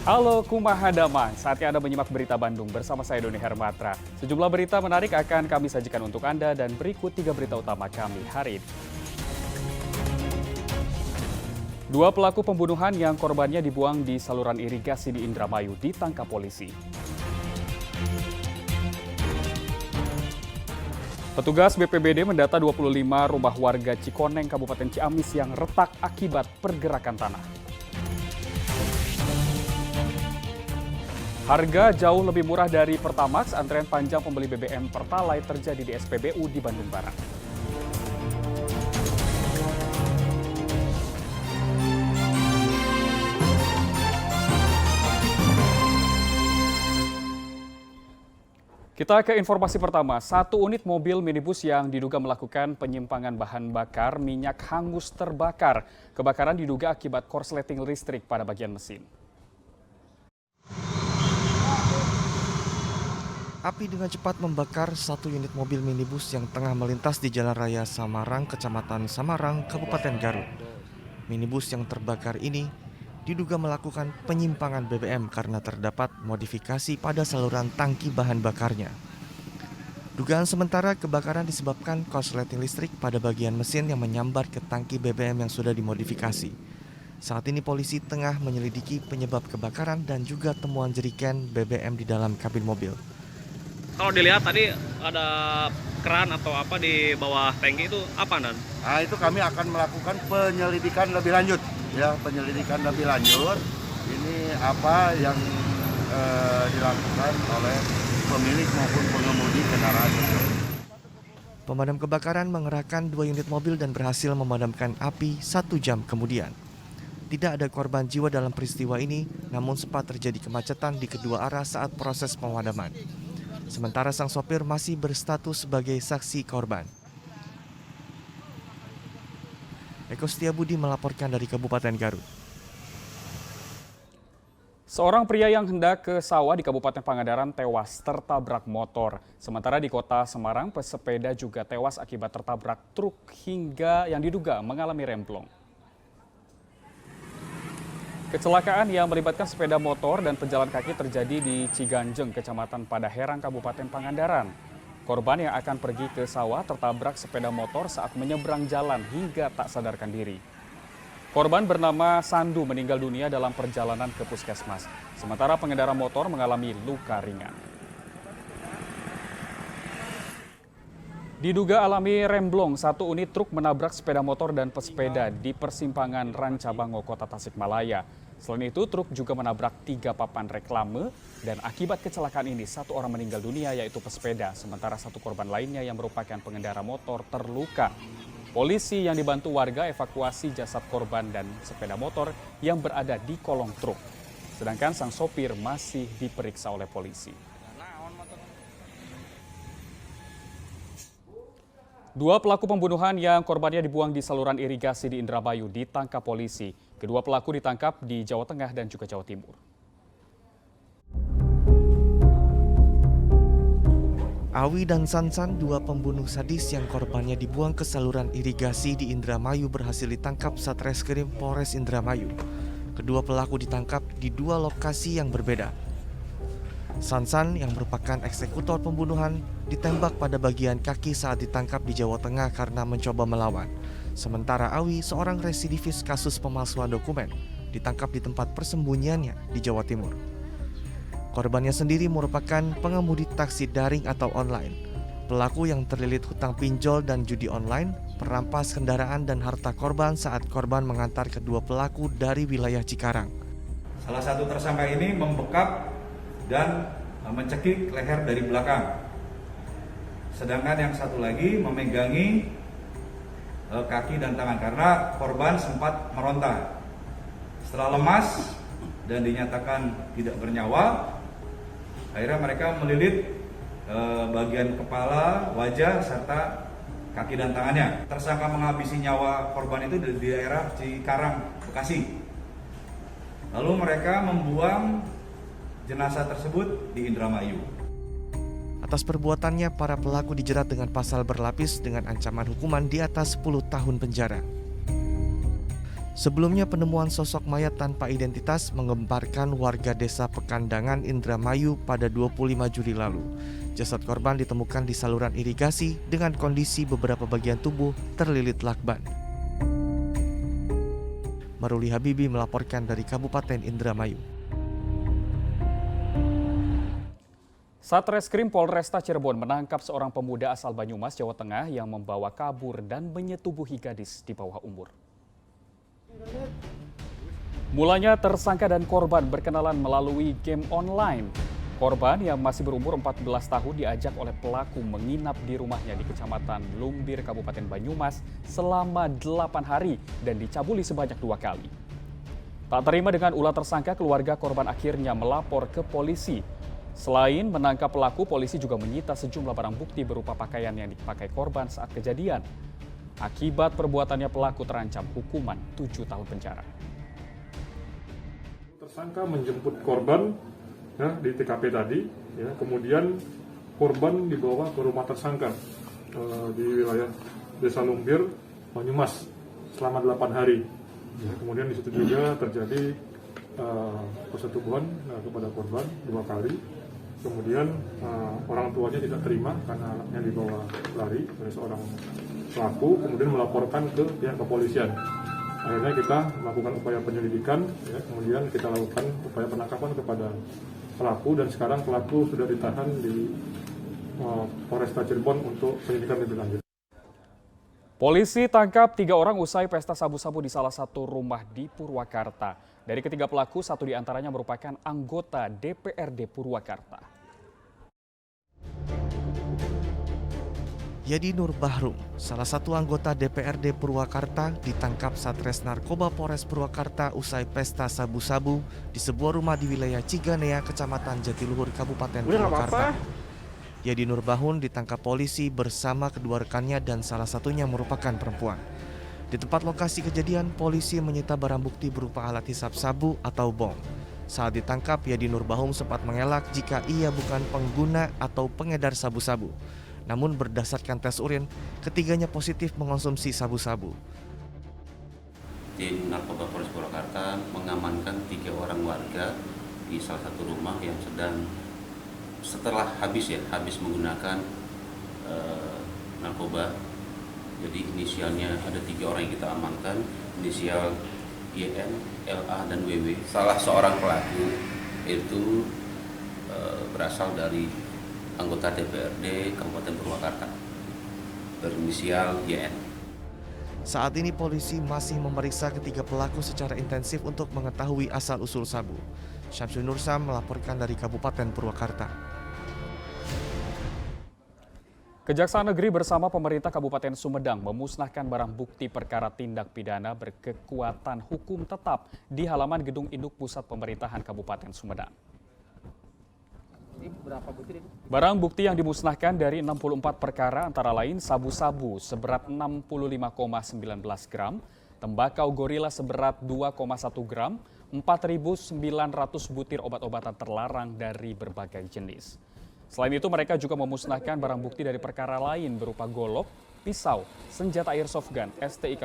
Halo Kumaha Damang, saatnya Anda menyimak berita Bandung bersama saya Doni Hermatra. Sejumlah berita menarik akan kami sajikan untuk Anda dan berikut 3 berita utama kami hari ini. Dua pelaku pembunuhan yang korbannya dibuang di saluran irigasi di Indramayu ditangkap polisi. Petugas BPBD mendata 25 rumah warga Cikoneng, Kabupaten Ciamis yang retak akibat pergerakan tanah. Harga jauh lebih murah dari Pertamax, antrean panjang pembeli BBM Pertalite terjadi di SPBU di Bandung Barat. Kita ke informasi pertama, satu unit mobil minibus yang diduga melakukan penyimpangan bahan bakar minyak hangus terbakar. Kebakaran diduga akibat korsleting listrik pada bagian mesin. Api dengan cepat membakar satu unit mobil minibus yang tengah melintas di Jalan Raya Samarang, Kecamatan Samarang, Kabupaten Garut. Minibus yang terbakar ini diduga melakukan penyimpangan BBM karena terdapat modifikasi pada saluran tangki bahan bakarnya. Dugaan sementara kebakaran disebabkan korsleting listrik pada bagian mesin yang menyambar ke tangki BBM yang sudah dimodifikasi. Saat ini polisi tengah menyelidiki penyebab kebakaran dan juga temuan jerigen BBM di dalam kabin mobil. Kalau dilihat tadi ada keran atau apa di bawah tangki itu apa, Nan? Nah, itu kami akan melakukan penyelidikan lebih lanjut, ya, penyelidikan lebih lanjut. Ini apa yang dilakukan oleh pemilik maupun pengemudi kendaraan tersebut. Pemadam kebakaran mengerahkan 2 unit mobil dan berhasil memadamkan api 1 jam kemudian. Tidak ada korban jiwa dalam peristiwa ini, namun sempat terjadi kemacetan di kedua arah saat proses pemadaman. Sementara sang sopir masih berstatus sebagai saksi korban. Eko Setiabudi melaporkan dari Kabupaten Garut. Seorang pria yang hendak ke sawah di Kabupaten Pangandaran tewas tertabrak motor. Sementara di kota Semarang, pesepeda juga tewas akibat tertabrak truk hingga yang diduga mengalami remblong. Kecelakaan yang melibatkan sepeda motor dan pejalan kaki terjadi di Ciganjeng, Kecamatan Padaherang, Kabupaten Pangandaran. Korban yang akan pergi ke sawah tertabrak sepeda motor saat menyeberang jalan hingga tak sadarkan diri. Korban bernama Sandu meninggal dunia dalam perjalanan ke puskesmas. Sementara pengendara motor mengalami luka ringan. Diduga alami remblong, satu unit truk menabrak sepeda motor dan pesepeda di persimpangan Rancabango, Kota Tasikmalaya. Selain itu, truk juga menabrak 3 papan reklame dan akibat kecelakaan ini 1 orang meninggal dunia yaitu pesepeda, sementara 1 korban lainnya yang merupakan pengendara motor terluka. Polisi yang dibantu warga evakuasi jasad korban dan sepeda motor yang berada di kolong truk. Sedangkan sang sopir masih diperiksa oleh polisi. 2 pelaku pembunuhan yang korbannya dibuang di saluran irigasi di Indramayu ditangkap polisi. Kedua pelaku ditangkap di Jawa Tengah dan juga Jawa Timur. Awi dan Sansan, 2 pembunuh sadis yang korbannya dibuang ke saluran irigasi di Indramayu berhasil ditangkap Satreskrim Polres Indramayu. Kedua pelaku ditangkap di 2 lokasi yang berbeda. Sansan yang merupakan eksekutor pembunuhan ditembak pada bagian kaki saat ditangkap di Jawa Tengah karena mencoba melawan. Sementara Awi, seorang residivis kasus pemalsuan dokumen, ditangkap di tempat persembunyiannya di Jawa Timur. Korbannya sendiri merupakan pengemudi taksi daring atau online. Pelaku yang terlilit hutang pinjol dan judi online merampas kendaraan dan harta korban saat korban mengantar kedua pelaku dari wilayah Cikarang. Salah satu tersangka ini membekap dan mencekik leher dari belakang. Sedangkan yang satu lagi memegangi kaki dan tangan karena korban sempat meronta. Setelah lemas dan dinyatakan tidak bernyawa, akhirnya mereka melilit bagian kepala, wajah, serta kaki dan tangannya. Tersangka menghabisi nyawa korban itu di daerah Cikarang, Bekasi. Lalu mereka membuang jenazah tersebut di Indramayu. Atas perbuatannya, para pelaku dijerat dengan pasal berlapis dengan ancaman hukuman di atas 10 tahun penjara. Sebelumnya penemuan sosok mayat tanpa identitas menggemparkan warga desa Pekandangan, Indramayu pada 25 Juli lalu. Jasad korban ditemukan di saluran irigasi dengan kondisi beberapa bagian tubuh terlilit lakban. Maruli Habibi melaporkan dari Kabupaten Indramayu. Satreskrim Polresta Cirebon menangkap seorang pemuda asal Banyumas, Jawa Tengah yang membawa kabur dan menyetubuhi gadis di bawah umur. Mulanya tersangka dan korban berkenalan melalui game online. Korban yang masih berumur 14 tahun diajak oleh pelaku menginap di rumahnya di Kecamatan Lumbir, Kabupaten Banyumas selama 8 hari dan dicabuli sebanyak 2 kali. Tak terima dengan ulah tersangka, keluarga korban akhirnya melapor ke polisi. Selain menangkap pelaku, polisi juga menyita sejumlah barang bukti berupa pakaian yang dipakai korban saat kejadian. Akibat perbuatannya, pelaku terancam hukuman 7 tahun penjara. Tersangka menjemput korban ya, di TKP tadi, ya, kemudian korban dibawa ke rumah tersangka di wilayah Desa Lumbir, Banyumas selama 8 hari. Ya, kemudian di situ juga terjadi persetubuhan kepada korban 2 kali. Kemudian orang tuanya tidak terima karena anaknya dibawa lari oleh seorang pelaku, kemudian melaporkan ke pihak kepolisian. Akhirnya kita melakukan upaya penyelidikan, ya, kemudian kita lakukan upaya penangkapan kepada pelaku dan sekarang pelaku sudah ditahan di Polresta Cirebon untuk penyelidikan lebih lanjut. Polisi tangkap 3 orang usai pesta sabu-sabu di salah satu rumah di Purwakarta. Dari ketiga pelaku, 1 diantaranya merupakan anggota DPRD Purwakarta. Yadi Nur Bahrum, salah satu anggota DPRD Purwakarta, ditangkap Satres Narkoba Polres Purwakarta usai pesta sabu-sabu di sebuah rumah di wilayah Ciganea, Kecamatan Jatiluhur, Kabupaten Purwakarta. Yadi Nur Bahrum ditangkap polisi bersama kedua rekannya dan salah satunya merupakan perempuan. Di tempat lokasi kejadian, polisi menyita barang bukti berupa alat hisap sabu atau bong. Saat ditangkap, Yadi Nur Bahrum sempat mengelak jika ia bukan pengguna atau pengedar sabu-sabu. Namun berdasarkan tes urin, ketiganya positif mengonsumsi sabu-sabu. Tim Narkoba Polres Purwakarta mengamankan 3 orang warga di salah satu rumah yang sedang setelah habis menggunakan narkoba. Jadi inisialnya ada 3 orang yang kita amankan, inisial YN, LA, dan WW. Salah seorang pelaku itu berasal dari anggota DPRD Kabupaten Purwakarta berinisial YN. Saat ini polisi masih memeriksa ketiga pelaku secara intensif untuk mengetahui asal-usul sabu. Syamsul Nursa melaporkan dari Kabupaten Purwakarta. Kejaksaan Negeri bersama pemerintah Kabupaten Sumedang memusnahkan barang bukti perkara tindak pidana berkekuatan hukum tetap di halaman Gedung Induk Pusat Pemerintahan Kabupaten Sumedang. Barang bukti yang dimusnahkan dari 64 perkara antara lain sabu-sabu seberat 65,19 gram, tembakau gorila seberat 2,1 gram, 4.900 butir obat-obatan terlarang dari berbagai jenis. Selain itu, mereka juga memusnahkan barang bukti dari perkara lain berupa golok, pisau, senjata airsoft gun, STIK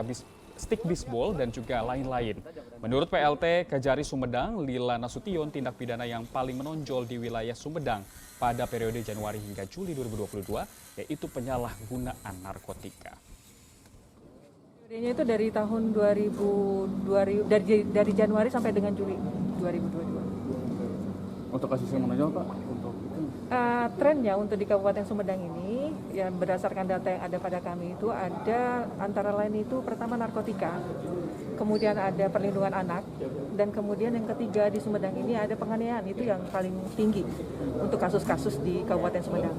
stick bisbol, dan juga lain-lain. Menurut PLT Kejari Sumedang, Lila Nasution, tindak pidana yang paling menonjol di wilayah Sumedang pada periode Januari hingga Juli 2022, yaitu penyalahgunaan narkotika. Periodenya itu dari tahun 2000 dari Januari sampai dengan Juli 2022. Untuk kasus yang menonjol, Pak? Trennya untuk di Kabupaten Sumedang ini, yang berdasarkan data yang ada pada kami itu ada antara lain itu pertama narkotika, kemudian ada perlindungan anak, dan kemudian yang ketiga di Sumedang ini ada penganiayaan, itu yang paling tinggi untuk kasus-kasus di Kabupaten Sumedang.